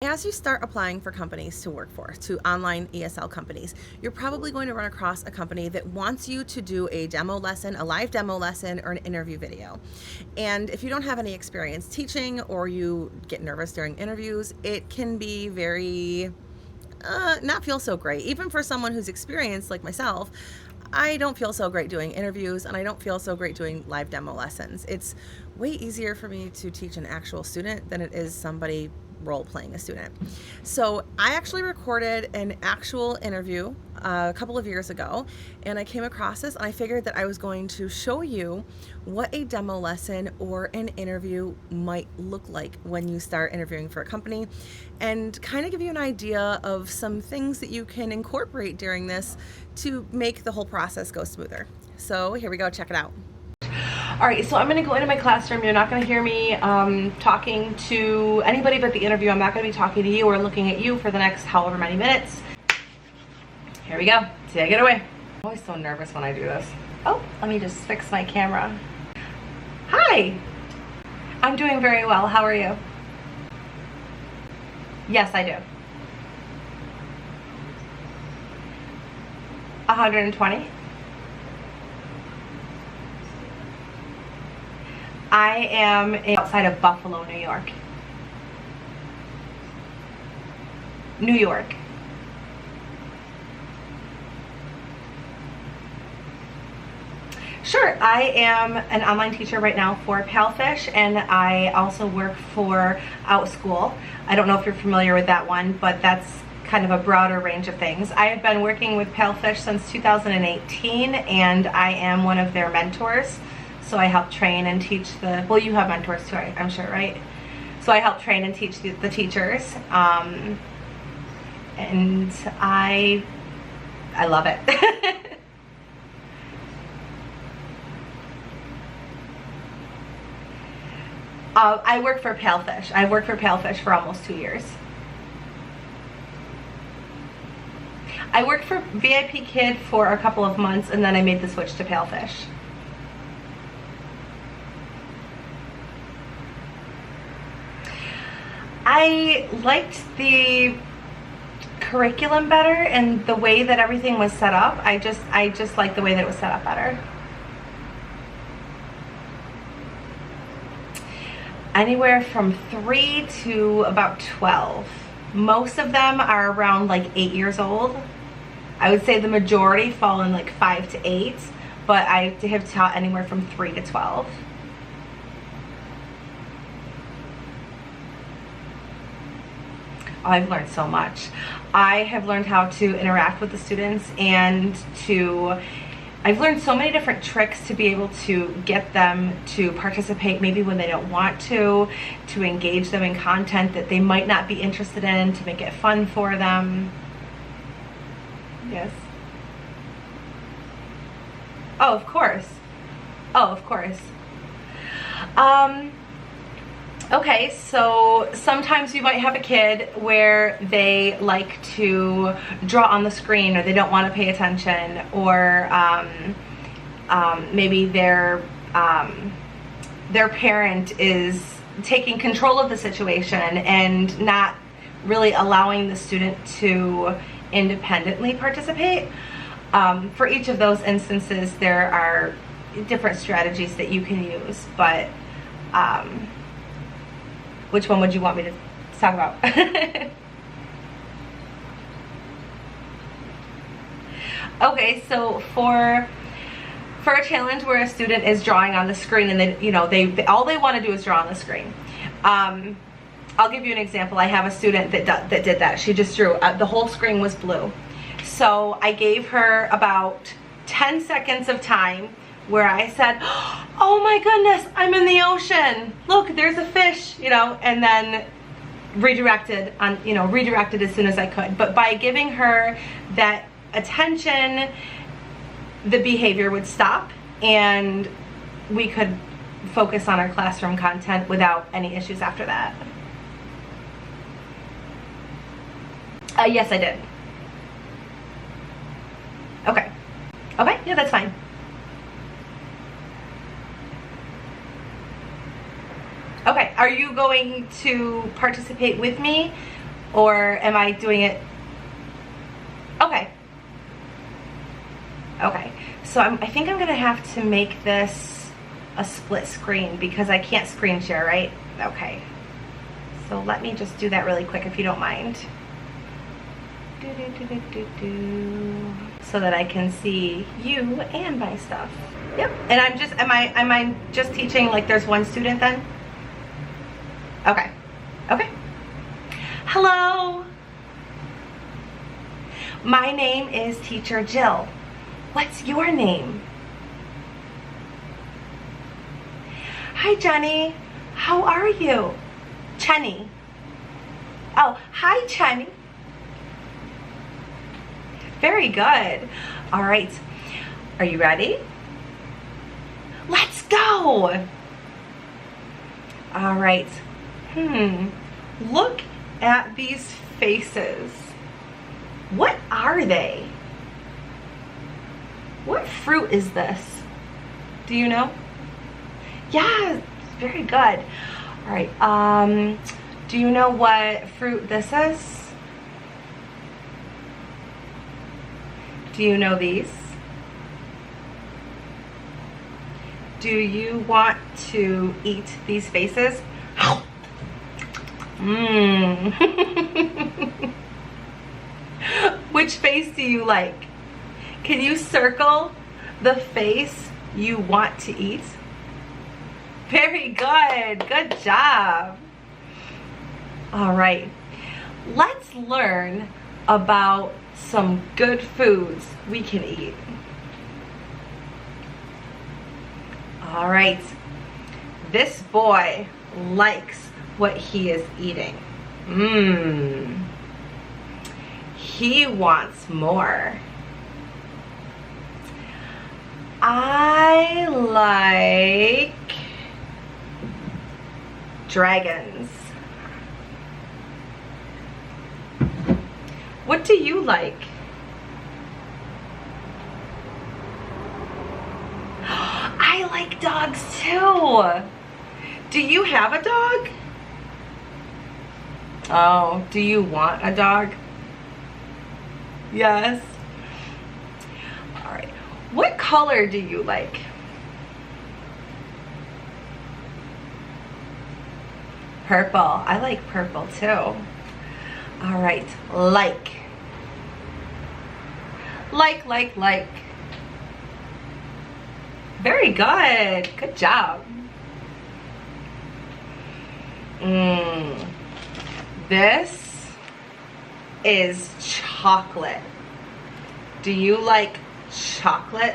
As you start applying for companies to work for, to online ESL companies, you're probably going to run across a company that wants you to do a demo lesson, a live demo lesson, or an interview video. And if you don't have any experience teaching or you get nervous during interviews, it can be very not feel so great. Even for someone who's experienced like myself, I don't feel so great doing interviews and I don't feel so great doing live demo lessons. It's way easier for me to teach an actual student than it is somebody role playing a student. So I actually recorded an actual interview a couple of years ago, and I came across this and I figured that I was going to show you what a demo lesson or an interview might look like when you start interviewing for a company, and kind of give you an idea of some things that you can incorporate during this to make the whole process go smoother. So here we go, check it out. All right, so I'm gonna go into my classroom. You're not gonna hear me talking to anybody but the interview. I'm not gonna be talking to you or looking at you for the next however many minutes. Here we go, take it away. I'm always so nervous when I do this. Oh, let me just fix my camera. Hi, I'm doing very well, how are you? Yes, I do. 120. I am outside of Buffalo, New York. New York. Sure, I am an online teacher right now for Palfish, and I also work for OutSchool. I don't know if you're familiar with that one, but that's kind of a broader range of things. I have been working with Palfish since 2018, and I am one of their mentors. So I help train and teach well, you have mentors too, I'm sure, right? So I help train and teach the teachers, and I love it. I work for Palfish. I worked for Palfish for almost 2 years. I worked for VIP Kid for a couple of months, and then I made the switch to Palfish. I liked the curriculum better and the way that everything was set up. I just liked the way that it was set up better. Anywhere from 3 to about 12. Most of them are around like 8 years old. I would say the majority fall in like 5 to 8, but I have taught anywhere from 3 to 12. I've learned so much. I have learned how to interact with the students, and I've learned so many different tricks to be able to get them to participate maybe when they don't want to engage them in content that they might not be interested in, to make it fun for them. Yes. Oh, of course. Oh, of course. Okay, so sometimes you might have a kid where they like to draw on the screen, or they don't want to pay attention, or maybe their parent is taking control of the situation and not really allowing the student to independently participate. For each of those instances, there are different strategies that you can use, but which one would you want me to talk about? Okay, so for a challenge where a student is drawing on the screen and they all they want to do is draw on the screen. I'll give you an example. I have a student that did that. She just drew. The whole screen was blue. So I gave her about 10 seconds of time where I said, oh my goodness, I'm in the ocean. Look, there's a fish, and then redirected as soon as I could. But by giving her that attention, the behavior would stop and we could focus on our classroom content without any issues after that. Yes, I did. Okay. Okay, yeah, that's fine. Okay, are you going to participate with me, Or am I doing it? Okay. Okay. So I think I'm gonna have to make this a split screen because I can't screen share, right? Okay. So let me just do that really quick if you don't mind. So that I can see you and my stuff. Yep. And I'm just, am I just teaching like there's one student then? Okay. Okay. Hello. My name is Teacher Jill. What's your name? Hi, Jenny. How are you? Chenny. Oh, hi, Chenny. Very good. All right. Are you ready? Let's go. All right. Look at these faces. What are they? What fruit is this? Do you know? Yeah, very good. All right. Do you know what fruit this is? Do you know these? Do you want to eat these faces? Which face do you like? Can you circle the face you want to eat? Very good. Good job. All right. Let's learn about some good foods we can eat. All right. This boy likes what he is eating. He wants more. I like dragons. What do you like? I like dogs too. Do you have a dog? Oh, do you want a dog? Yes. All right. What color do you like? Purple. I like purple too. All right. Like. Very good. Good job. This is chocolate. Do you like chocolate?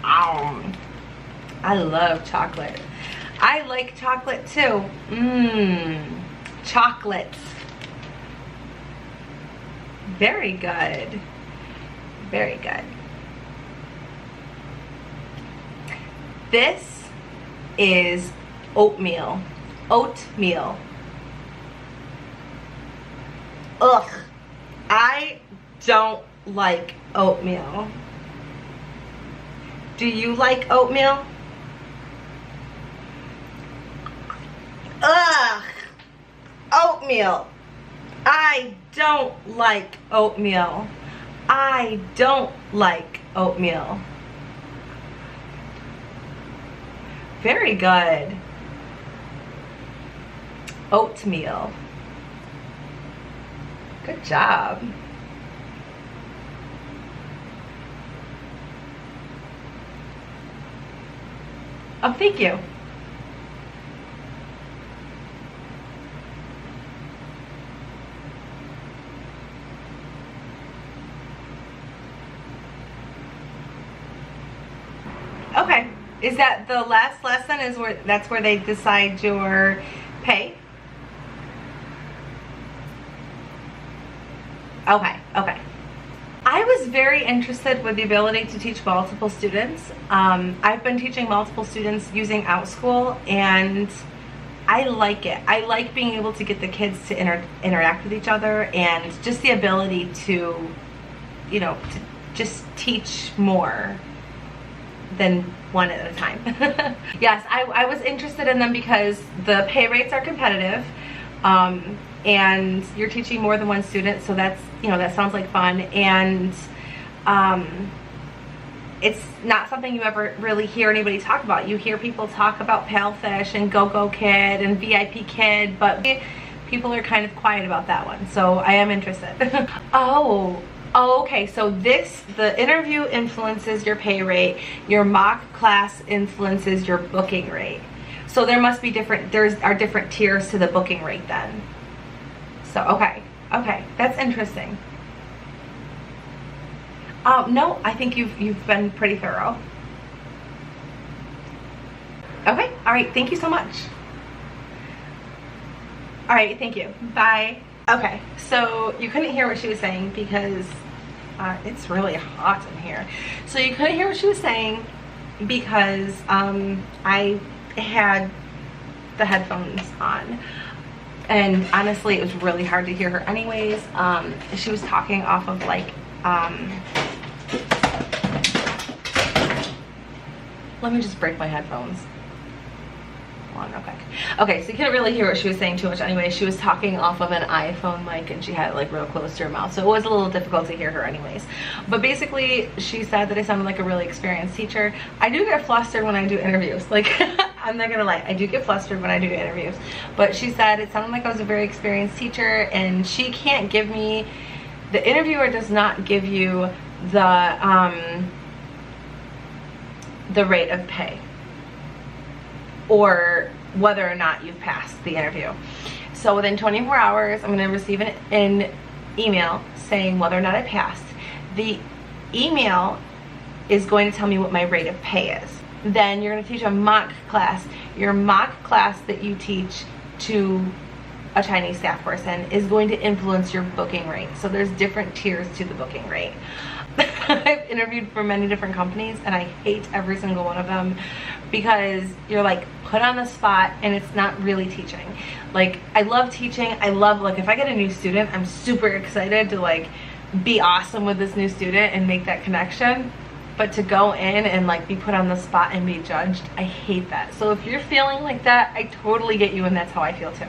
I love chocolate. I like chocolate too. Chocolate. Very good. Very good. This is oatmeal. Oatmeal. Ugh. I don't like oatmeal. Do you like oatmeal? Ugh. Oatmeal. I don't like oatmeal. I don't like oatmeal. Very good. Oatmeal. Good job. Oh, thank you. Okay. Is that the last lesson? Is where that's where they decide your pay? Okay, okay. I was very interested with the ability to teach multiple students. I've been teaching multiple students using OutSchool, and I like it. I like being able to get the kids to interact with each other, and just the ability to, you know, to just teach more than one at a time. Yes, I was interested in them because the pay rates are competitive. and you're teaching more than one student, so that's, you know, that sounds like fun. And it's not something you ever really hear anybody talk about. You hear people talk about Palefish and Go-Go Kid and VIP Kid, but people are kind of quiet about that one, so I am interested. Oh, okay, so the interview influences your pay rate, your mock class influences your booking rate. So there must be different tiers to the booking rate then. So, okay, that's interesting. No, I think you've been pretty thorough. Okay, all right, thank you so much. All right, thank you, bye. Okay, so you couldn't hear what she was saying because it's really hot in here. So you couldn't hear what she was saying because I had the headphones on. And honestly, it was really hard to hear her anyways. She was talking off of like, let me just break my headphones. Hold on real quick. Okay, so you couldn't really hear what she was saying too much anyway. She was talking off of an iPhone mic and she had it like real close to her mouth. So it was a little difficult to hear her anyways. But basically, she said that I sounded like a really experienced teacher. I do get flustered when I do interviews. Like, I'm not gonna lie, I do get flustered when I do interviews. But she said it sounded like I was a very experienced teacher, and she can't give me, the interviewer does not give you the rate of pay or whether or not you've passed the interview. So within 24 hours, I'm gonna receive an email saying whether or not I passed. The email is going to tell me what my rate of pay is. Then you're gonna teach a mock class. Your mock class that you teach to a Chinese staff person is going to influence your booking rate. So there's different tiers to the booking rate. I've interviewed for many different companies and I hate every single one of them because you're like put on the spot and it's not really teaching. Like, I love teaching. I love, like, if I get a new student, I'm super excited to like be awesome with this new student and make that connection. But to go in and like be put on the spot and be judged, I hate that. So if you're feeling like that, I totally get you, and that's how I feel too.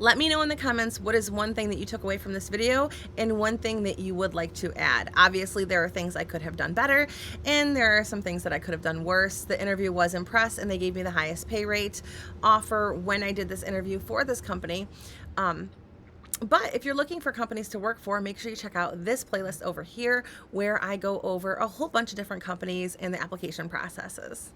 Let me know in the comments what is one thing that you took away from this video and one thing that you would like to add. Obviously, there are things I could have done better and there are some things that I could have done worse. The interview was impressed and they gave me the highest pay rate offer when I did this interview for this company. But if you're looking for companies to work for, make sure you check out this playlist over here where I go over a whole bunch of different companies and the application processes.